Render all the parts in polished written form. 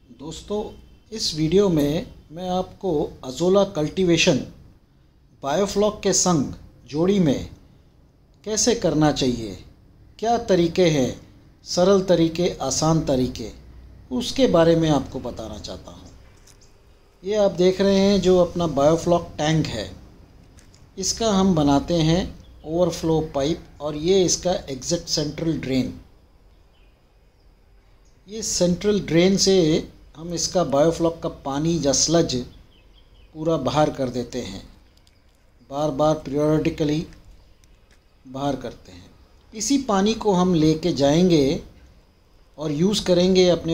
दोस्तों, इस वीडियो में मैं आपको अज़ोला कल्टीवेशन बायोफ्लॉक के संग जोड़ी में कैसे करना चाहिए, क्या तरीके हैं, सरल तरीके, आसान तरीके, उसके बारे में आपको बताना चाहता हूँ। ये आप देख रहे हैं जो अपना बायोफ्लॉक टैंक है, इसका हम बनाते हैं ओवरफ्लो पाइप और ये इसका एग्जिट सेंट्रल ड्रेन। ये सेंट्रल ड्रेन से हम इसका बायोफ्लॉक का पानी या स्लज पूरा बाहर कर देते हैं, बार बार पीरियोडिकली बाहर करते हैं। इसी पानी को हम लेके जाएंगे और यूज़ करेंगे अपने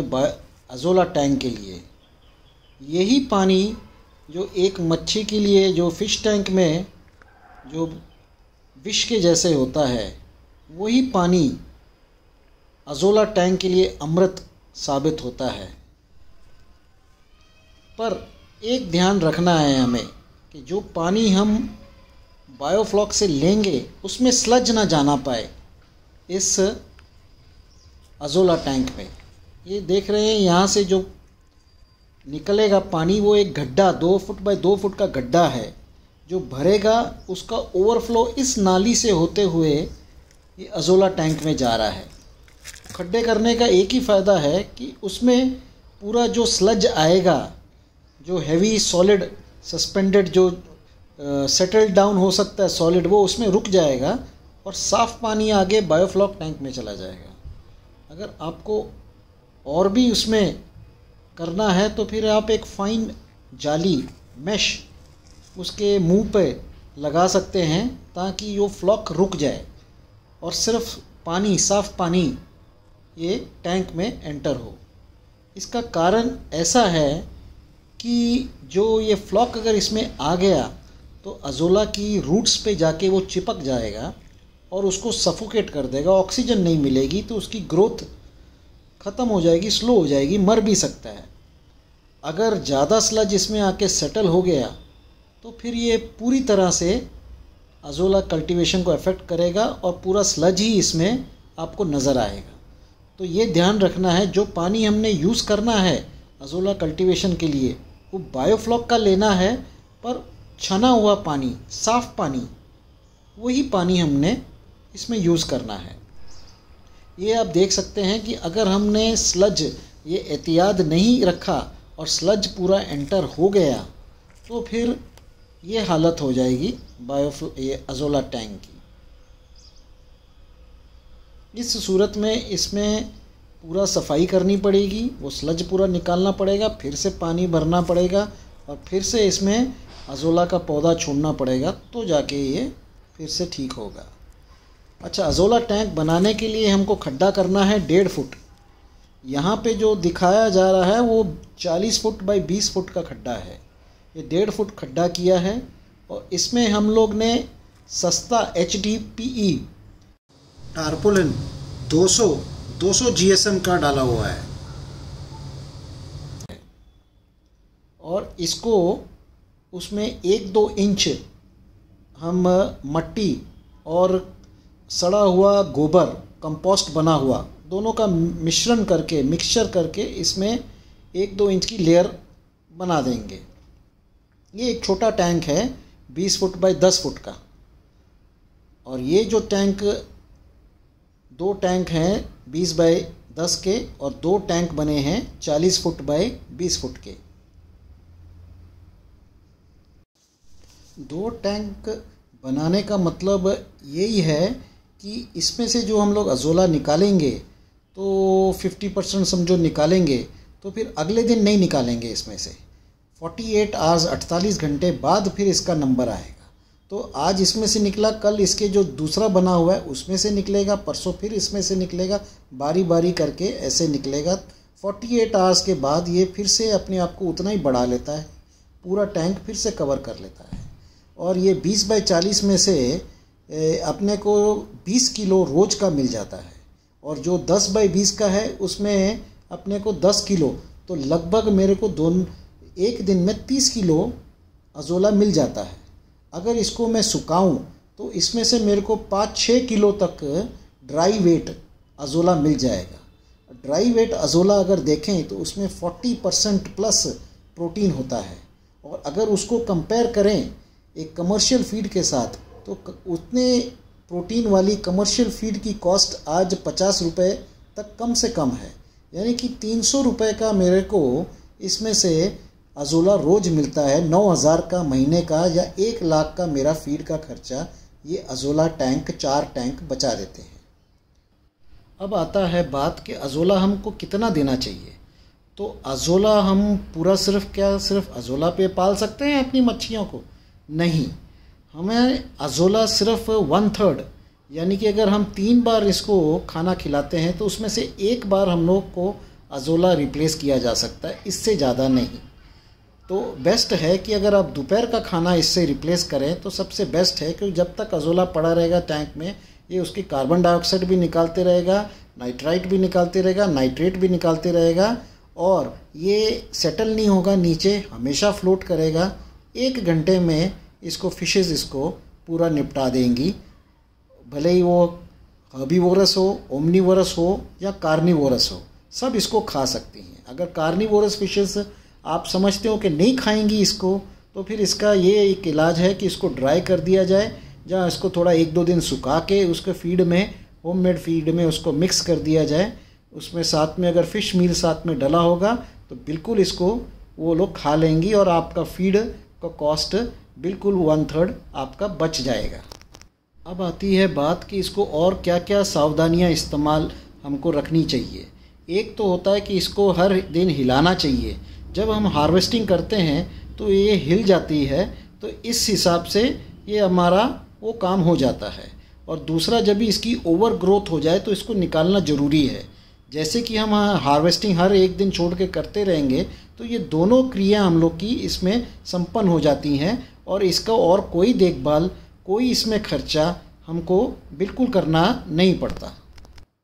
अज़ोला टैंक के लिए। यही पानी जो एक मच्छी के लिए जो फ़िश टैंक में जो विष के जैसे होता है, वही पानी अज़ोला टैंक के लिए अमृत साबित होता है। पर एक ध्यान रखना है हमें कि जो पानी हम बायोफ्लॉक से लेंगे उसमें स्लज ना जाना पाए इस अज़ोला टैंक में। ये देख रहे हैं यहाँ से जो निकलेगा पानी वो एक गड्ढा 2 फुट बाय 2 फुट का गड्ढा है जो भरेगा, उसका ओवरफ्लो इस नाली से होते हुए ये अज़ोला टैंक में जा रहा है। खड्डे करने का एक ही फ़ायदा है कि उसमें पूरा जो स्लज आएगा, जो हैवी सॉलिड सस्पेंडेड जो सेटल डाउन हो सकता है सॉलिड, वो उसमें रुक जाएगा और साफ़ पानी आगे बायोफ्लॉक टैंक में चला जाएगा। अगर आपको और भी उसमें करना है तो फिर आप एक फ़ाइन जाली मैश उसके मुंह पे लगा सकते हैं ताकि वो फ्लॉक रुक जाए और सिर्फ पानी, साफ़ पानी ये टैंक में एंटर हो। इसका कारण ऐसा है कि जो ये फ्लॉक अगर इसमें आ गया तो अज़ोला की रूट्स पे जाके वो चिपक जाएगा और उसको सफोकेट कर देगा। ऑक्सीजन नहीं मिलेगी तो उसकी ग्रोथ ख़त्म हो जाएगी, स्लो हो जाएगी, मर भी सकता है। अगर ज़्यादा स्लज इसमें आके सेटल हो गया तो फिर ये पूरी तरह से अज़ोला कल्टीवेशन को अफेक्ट करेगा और पूरा स्लज ही इसमें आपको नज़र आएगा। तो ये ध्यान रखना है, जो पानी हमने यूज़ करना है अज़ोला कल्टीवेशन के लिए वो बायोफ्लॉक का लेना है, पर छना हुआ पानी, साफ़ पानी, वही पानी हमने इसमें यूज़ करना है। ये आप देख सकते हैं कि अगर हमने स्लज ये एहतियात नहीं रखा और स्लज पूरा एंटर हो गया तो फिर ये हालत हो जाएगी ये अज़ोला टैंक की। इस सूरत में इसमें पूरा सफाई करनी पड़ेगी, वो स्लज पूरा निकालना पड़ेगा, फिर से पानी भरना पड़ेगा और फिर से इसमें अज़ोला का पौधा छोड़ना पड़ेगा, तो जाके ये फिर से ठीक होगा। अच्छा, अज़ोला टैंक बनाने के लिए हमको खड्डा करना है 1.5 फुट। यहाँ पे जो दिखाया जा रहा है वो 40 फुट बाई 20 फुट का खड्डा है। ये 1.5 फुट खड्डा किया है और इसमें हम लोग ने सस्ता HDPE टारपोलिन 200 GSM का डाला हुआ है और इसको उसमें 1-2 इंच हम मट्टी और सड़ा हुआ गोबर, कंपोस्ट बना हुआ, दोनों का मिश्रण करके, मिक्सचर करके इसमें 1-2 इंच की लेयर बना देंगे। ये एक छोटा टैंक है 20 फुट बाय 10 फुट का और ये जो टैंक 2 टैंक हैं 20 बाय 10 के और 2 टैंक बने हैं 40 फुट बाय 20 फुट के। 2 टैंक बनाने का मतलब यही है कि इसमें से जो हम लोग अज़ोला निकालेंगे तो 50% समझो निकालेंगे, तो फिर अगले दिन नहीं निकालेंगे। इसमें से 48 आवर्स 48 घंटे बाद फिर इसका नंबर आएगा। तो आज इसमें से निकला, कल इसके जो दूसरा बना हुआ है उसमें से निकलेगा, परसों फिर इसमें से निकलेगा, बारी बारी करके ऐसे निकलेगा। 48 आवर्स के बाद ये फिर से अपने आप को उतना ही बढ़ा लेता है, पूरा टैंक फिर से कवर कर लेता है। और ये 20 बाय 40 में से अपने को 20 किलो रोज़ का मिल जाता है और जो 10 बाय 20 का है उसमें अपने को 10 किलो, तो लगभग मेरे को एक दिन में 30 किलो अज़ोला मिल जाता है। अगर इसको मैं सुखाऊं तो इसमें से मेरे को 5-6 किलो तक ड्राई वेट अज़ोला मिल जाएगा। ड्राई वेट अजोला अगर देखें तो उसमें 40% प्लस प्रोटीन होता है, और अगर उसको कंपेयर करें एक कमर्शियल फीड के साथ तो उतने प्रोटीन वाली कमर्शियल फीड की कॉस्ट आज 50 रुपये तक कम से कम है। यानी कि 300 रुपये का मेरे को इसमें से अजोला रोज़ मिलता है। 9,000 का महीने का या 1 लाख का मेरा फीड का खर्चा ये अजोला टैंक 4 टैंक बचा देते हैं। अब आता है बात कि अजोला हमको कितना देना चाहिए। तो अजोला हम पूरा सिर्फ अजोला पे पाल सकते हैं अपनी मच्छियों को? नहीं, हमें अजोला सिर्फ 1/3 यानी कि अगर हम 3 बार इसको खाना खिलाते हैं तो उसमें से 1 बार हम लोग को अजोला रिप्लेस किया जा सकता है, इससे ज़्यादा नहीं। तो बेस्ट है कि अगर आप दोपहर का खाना इससे रिप्लेस करें तो सबसे बेस्ट है, क्योंकि जब तक अजोला पड़ा रहेगा टैंक में ये उसकी कार्बन डाइऑक्साइड भी निकालते रहेगा, नाइट्राइट भी निकालते रहेगा, नाइट्रेट भी निकालते रहेगा, और ये सेटल नहीं होगा नीचे, हमेशा फ्लोट करेगा। 1 घंटे में इसको फिशेस इसको पूरा निपटा देंगी, भले ही वो हर्बीवोरस हो, ओमनीवोरस हो या कार्निवोरस हो, सब इसको खा सकती हैं। अगर कार्निवोरस फिशेस आप समझते हो कि नहीं खाएंगी इसको, तो फिर इसका ये एक इलाज है कि इसको ड्राई कर दिया जाए, जहाँ इसको थोड़ा 1-2 दिन सुखा के उसके फीड में, होममेड फीड में उसको मिक्स कर दिया जाए। उसमें साथ में अगर फ़िश मील साथ में डला होगा तो बिल्कुल इसको वो लोग खा लेंगी और आपका फीड का कॉस्ट बिल्कुल 1/3 आपका बच जाएगा। अब आती है बात कि इसको और क्या क्या सावधानियां इस्तेमाल हमको रखनी चाहिए। एक तो होता है कि इसको हर दिन हिलाना चाहिए। जब हम हार्वेस्टिंग करते हैं तो ये हिल जाती है, तो इस हिसाब से ये हमारा वो काम हो जाता है। और दूसरा, जब भी इसकी ओवर ग्रोथ हो जाए तो इसको निकालना ज़रूरी है। जैसे कि हम हार्वेस्टिंग हर 1 दिन छोड़ के करते रहेंगे तो ये दोनों क्रिया हम लोग की इसमें संपन्न हो जाती हैं, और इसका और कोई देखभाल, कोई इसमें खर्चा हमको बिल्कुल करना नहीं पड़ता।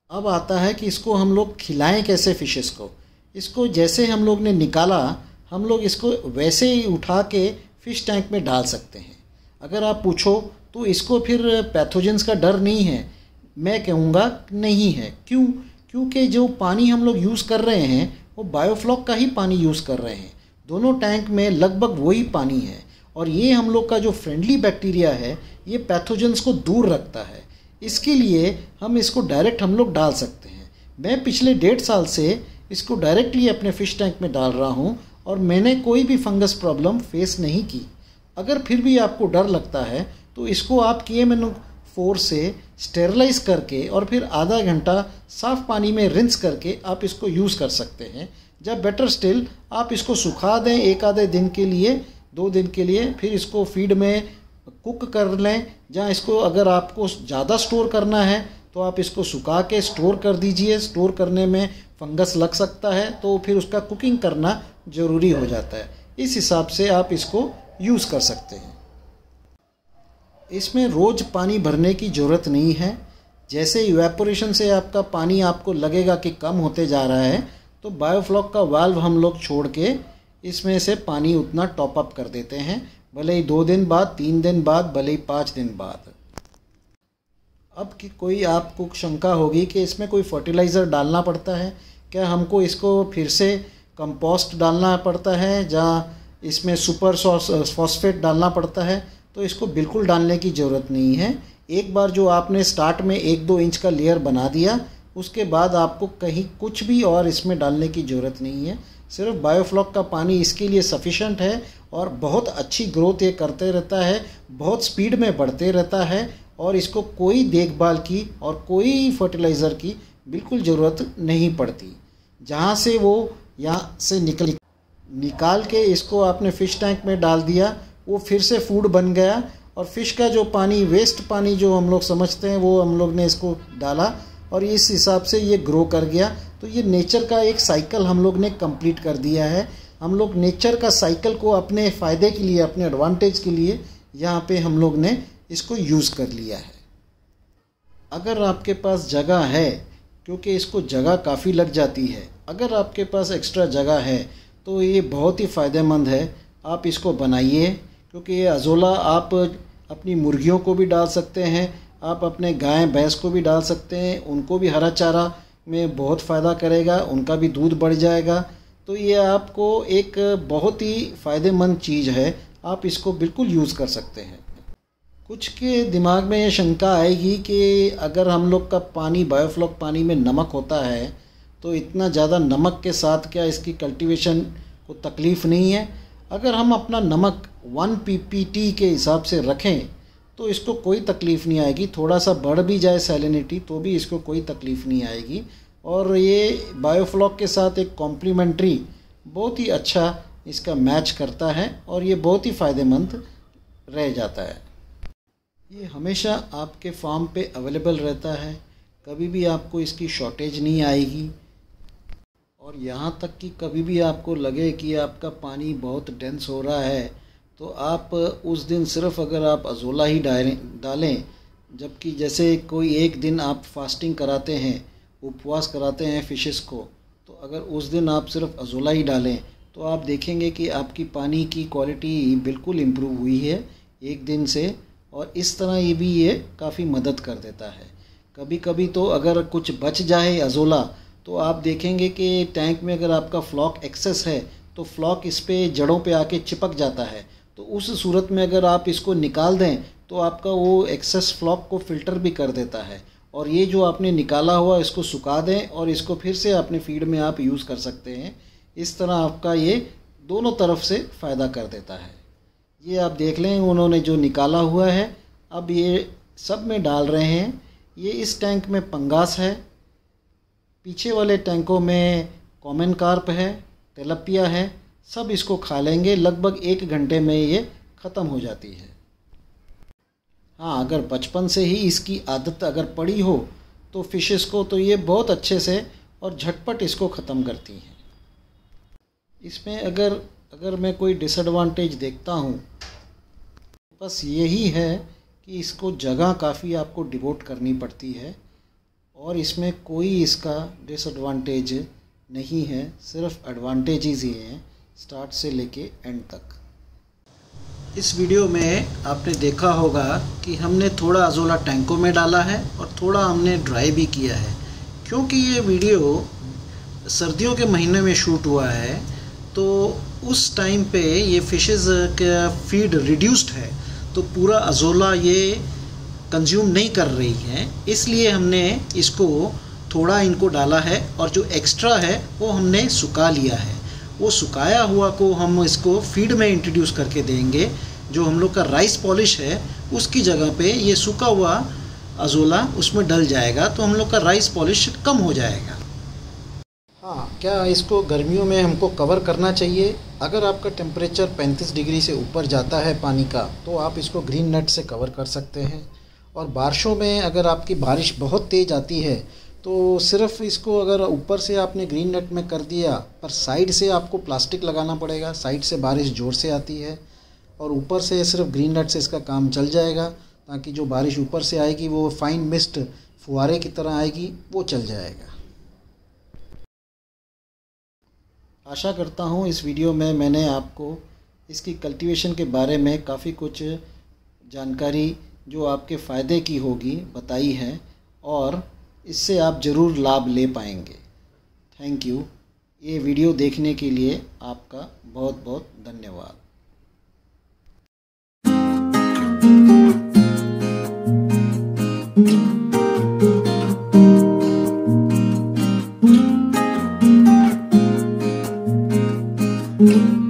अब आता है कि इसको हम लोग खिलाएं कैसे फ़िशेस को। इसको जैसे हम लोग ने निकाला, हम लोग इसको वैसे ही उठा के फ़िश टैंक में डाल सकते हैं। अगर आप पूछो तो इसको फिर पैथोजेंस का डर नहीं है, मैं कहूँगा नहीं है। क्यों? क्योंकि जो पानी हम लोग यूज़ कर रहे हैं वो बायोफ्लॉक का ही पानी यूज़ कर रहे हैं। दोनों टैंक में लगभग वही पानी है, और ये हम लोग का जो फ्रेंडली बैक्टीरिया है ये पैथोजेंस को दूर रखता है। इसके लिए हम इसको डायरेक्ट हम लोग डाल सकते हैं। मैं पिछले 1.5 साल से इसको डायरेक्टली अपने फ़िश टैंक में डाल रहा हूँ और मैंने कोई भी फंगस प्रॉब्लम फेस नहीं की। अगर फिर भी आपको डर लगता है तो इसको आप KMN4 से स्टेरलाइज करके और फिर आधा घंटा साफ़ पानी में रिंस करके आप इसको यूज़ कर सकते हैं। जब बेटर स्टिल आप इसको सुखा दें 1 आधे दिन के लिए, 2 दिन के लिए, फिर इसको फीड में कुक कर लें। जहाँ इसको अगर आपको ज़्यादा स्टोर करना है तो आप इसको सुखा के स्टोर कर दीजिए। स्टोर करने में फंगस लग सकता है तो फिर उसका कुकिंग करना ज़रूरी हो जाता है। इस हिसाब से आप इसको यूज़ कर सकते हैं। इसमें रोज़ पानी भरने की ज़रूरत नहीं है। जैसे इवेपोरेशन से आपका पानी आपको लगेगा कि कम होते जा रहा है तो बायोफ्लॉक का वाल्व हम लोग छोड़ के इसमें से पानी उतना टॉप अप कर देते हैं, भले ही 2 दिन बाद, 3 दिन बाद, भले ही 5 दिन बाद। अब कि कोई आपको शंका होगी कि इसमें कोई फर्टिलाइज़र डालना पड़ता है क्या, हमको इसको फिर से कंपोस्ट डालना पड़ता है, जहाँ इसमें सुपर फॉस्फेट डालना पड़ता है, तो इसको बिल्कुल डालने की ज़रूरत नहीं है। एक बार जो आपने स्टार्ट में 1-2 इंच का लेयर बना दिया, उसके बाद आपको कहीं कुछ भी और इसमें डालने की ज़रूरत नहीं है। सिर्फ बायोफ्लॉक का पानी इसके लिए सफिशेंट है और बहुत अच्छी ग्रोथ ये करते रहता है, बहुत स्पीड में बढ़ते रहता है, और इसको कोई देखभाल की और कोई फर्टिलाइज़र की बिल्कुल ज़रूरत नहीं पड़ती। जहाँ से वो यहाँ से निकाल के इसको आपने फ़िश टैंक में डाल दिया, वो फिर से फूड बन गया, और फ़िश का जो पानी, वेस्ट पानी जो हम लोग समझते हैं, वो हम लोग ने इसको डाला और इस हिसाब से ये ग्रो कर गया। तो ये नेचर का एक साइकिल हम लोग ने कंप्लीट कर दिया है। हम लोग नेचर का साइकिल को अपने फ़ायदे के लिए, अपने एडवांटेज के लिए यहाँ पे हम लोग ने इसको यूज़ कर लिया है। अगर आपके पास जगह है, क्योंकि इसको जगह काफ़ी लग जाती है, अगर आपके पास एक्स्ट्रा जगह है तो ये बहुत ही फ़ायदेमंद है। आप इसको बनाइए, क्योंकि ये अजोला आप अपनी मुर्गियों को भी डाल सकते हैं, आप अपने गाय भैंस को भी डाल सकते हैं, उनको भी हरा चारा में बहुत फ़ायदा करेगा, उनका भी दूध बढ़ जाएगा। तो ये आपको एक बहुत ही फ़ायदेमंद चीज़ है, आप इसको बिल्कुल यूज़ कर सकते हैं। कुछ के दिमाग में ये शंका आएगी कि अगर हम लोग का पानी बायोफ्लॉक पानी में नमक होता है तो इतना ज़्यादा नमक के साथ क्या इसकी कल्टीवेशन को तकलीफ़ नहीं है? अगर हम अपना नमक 1 ppt के हिसाब से रखें तो इसको कोई तकलीफ़ नहीं आएगी। थोड़ा सा बढ़ भी जाए सैलिनिटी तो भी इसको कोई तकलीफ़ नहीं आएगी। और ये बायोफ्लॉक के साथ एक कॉम्प्लीमेंट्री बहुत ही अच्छा इसका मैच करता है और ये बहुत ही फ़ायदेमंद रह जाता है। ये हमेशा आपके फार्म पे अवेलेबल रहता है, कभी भी आपको इसकी शॉर्टेज नहीं आएगी। और यहाँ तक कि कभी भी आपको लगे कि आपका पानी बहुत डेंस हो रहा है तो आप उस दिन सिर्फ अगर आप अज़ोला ही डालें, जबकि जैसे कोई एक दिन आप फास्टिंग कराते हैं, उपवास कराते हैं फ़िशेस को, तो अगर उस दिन आप सिर्फ अज़ोला ही डालें तो आप देखेंगे कि आपकी पानी की क्वालिटी बिल्कुल इम्प्रूव हुई है एक दिन से। और इस तरह ये काफ़ी मदद कर देता है। कभी कभी तो अगर कुछ बच जाए अज़ोला तो आप देखेंगे कि टैंक में अगर आपका फ्लॉक एक्सेस है तो फ्लॉक इस पे जड़ों पे आके चिपक जाता है। तो उस सूरत में अगर आप इसको निकाल दें तो आपका वो एक्सेस फ्लॉक को फ़िल्टर भी कर देता है। और ये जो आपने निकाला हुआ इसको सुखा दें और इसको फिर से अपने फीड में आप यूज़ कर सकते हैं। इस तरह आपका ये दोनों तरफ से फ़ायदा कर देता है। ये आप देख लें उन्होंने जो निकाला हुआ है अब ये सब में डाल रहे हैं। ये इस टैंक में पंगास है, पीछे वाले टैंकों में कॉमन कार्प है, तेलपिया है, सब इसको खा लेंगे। लगभग 1 घंटे में ये ख़त्म हो जाती है। हाँ, अगर बचपन से ही इसकी आदत अगर पड़ी हो तो फ़िशेस को तो ये बहुत अच्छे से और झटपट इसको ख़त्म करती हैं। इसमें अगर मैं कोई डिसएडवांटेज देखता हूँ बस यही है कि इसको जगह काफ़ी आपको डिवोट करनी पड़ती है और इसमें कोई इसका डिसएडवांटेज नहीं है, सिर्फ एडवांटेजेस ही हैं स्टार्ट से लेके एंड तक। इस वीडियो में आपने देखा होगा कि हमने थोड़ा अज़ोला टैंकों में डाला है और थोड़ा हमने ड्राई भी किया है। क्योंकि ये वीडियो सर्दियों के महीने में शूट हुआ है तो उस टाइम पे ये फ़िशेस का फीड रिड्यूस्ड है तो पूरा अज़ोला ये कंज्यूम नहीं कर रही हैं, इसलिए हमने इसको थोड़ा इनको डाला है और जो एक्स्ट्रा है वो हमने सुखा लिया है। वो सुखाया हुआ को हम इसको फीड में इंट्रोड्यूस करके देंगे। जो हम लोग का राइस पॉलिश है उसकी जगह पे ये सूखा हुआ अज़ोला उसमें डल जाएगा तो हम लोग का राइस पॉलिश कम हो जाएगा। हाँ, क्या इसको गर्मियों में हमको कवर करना चाहिए? अगर आपका टेम्परेचर 35 डिग्री से ऊपर जाता है पानी का तो आप इसको ग्रीन नेट से कवर कर सकते हैं। और बारिशों में अगर आपकी बारिश बहुत तेज़ आती है तो सिर्फ इसको अगर ऊपर से आपने ग्रीन नेट में कर दिया पर साइड से आपको प्लास्टिक लगाना पड़ेगा। साइड से बारिश ज़ोर से आती है और ऊपर से सिर्फ ग्रीन नेट से इसका काम चल जाएगा ताकि जो बारिश ऊपर से आएगी वो फाइन मिस्ट फुहारे की तरह आएगी, वो चल जाएगा। आशा करता हूँ इस वीडियो में मैंने आपको इसकी कल्टीवेशन के बारे में काफ़ी कुछ जानकारी जो आपके फ़ायदे की होगी बताई है और इससे आप ज़रूर लाभ ले पाएंगे। Thank you. ये वीडियो देखने के लिए आपका बहुत बहुत धन्यवाद। Mm-hmm.